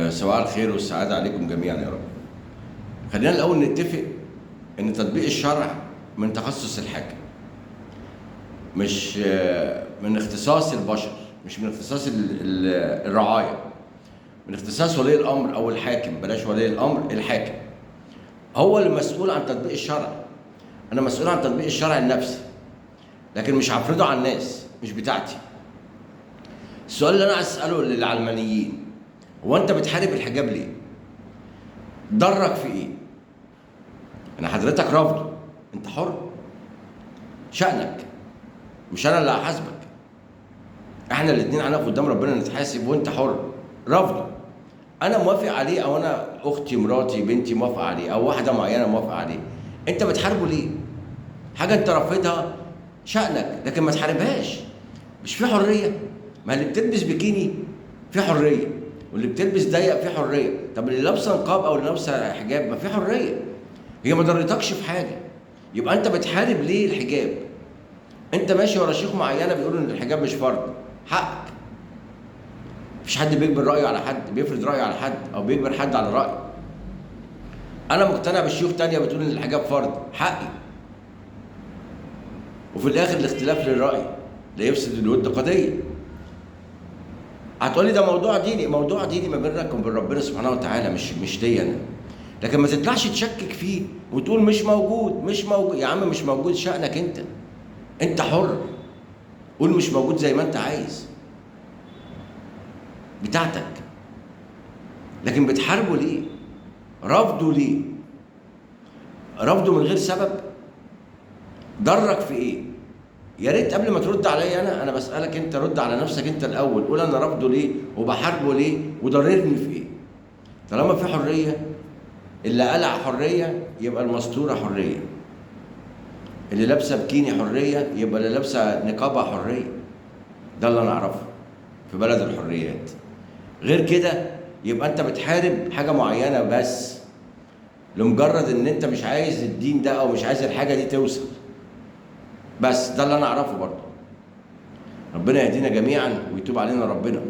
صباح الخير والسعادة عليكم جميعا يا رب. خلينا الأول نتفق إن تطبيق الشرع من تخصص الحاكم، مش من اختصاص البشر، مش من اختصاص الرعاية، من اختصاص ولي الأمر أو الحاكم. بلاش ولي الأمر، الحاكم هو اللي مسؤول عن تطبيق الشرع. أنا مسؤول عن تطبيق الشرع لنفسي، لكن مش هفرضه على الناس، مش بتاعتي. السؤال اللي أنا عايز أسأله للعلمانيين: هو أنت بتحارب الحجاب ليه؟ ضرك في إيه؟ أنا حضرتك رافضه، أنت حر، شأنك، مش أنا اللي هحاسبك. إحنا الاتنين هنقف قدام ربنا نتحاسب، وأنت حر. رافضه، أنا موافق عليه، أو أنا أختي، مراتي، بنتي موافقة عليه، أو واحدة معينة موافقة عليه. أنت بتحاربه ليه؟ حاجة أنت رافضها، شأنك، لكن ما تحاربهاش. مش في حرية؟ ما اللي بتلبس بيكيني في حرية، واللي بتلبس ضيق في حرية. طب اللي لابسه نقاب او اللي لابسه حجاب ما في حرية، هي ما ضرتكش في حاجة. يبقى انت بتحارب ليه الحجاب؟ انت ماشي ورا شيوخ معينة بيقولوا ان الحجاب مش فرض، حقك. مفيش حد بيجبر رأيه على حد، بيفرض رأيه على حد او بيجبر حد على رأي. انا مقتنع بالشيوخ تانية بتقول ان الحجاب فرض، حقي. وفي الاخر الاختلاف للرأي لا يفسد الود قضية. هتقولي ده موضوع ديني، موضوع ديني ما بينك وبين ربنا سبحانه وتعالى، مش ليا انا. لكن ما تطلعش تشكك فيه وتقول مش موجود، مش موجود. يا عم مش موجود، شأنك انت، انت حر. قول مش موجود زي ما انت عايز، بتاعتك. لكن بتحاربه ليه؟ رفضه ليه؟ رفضه من غير سبب؟ ضرك في ايه؟ يا ريت قبل ما ترد عليا انا بسألك انت، رد على نفسك انت الاول. قول انا رفضه ليه وبحاربه ليه وضررني في ايه؟ طالما في حرية، اللي قلع حرية يبقى المستورة حرية، اللي لابسه بكيني حرية يبقى اللي لابسه نقابها حرية. ده اللي انا اعرفه في بلد الحريات. غير كده يبقى انت بتحارب حاجة معينة بس، لمجرد ان انت مش عايز الدين ده او مش عايز الحاجة دي توصل. بس ده اللي انا اعرفه برضه. ربنا يهدينا جميعا ويتوب علينا ربنا.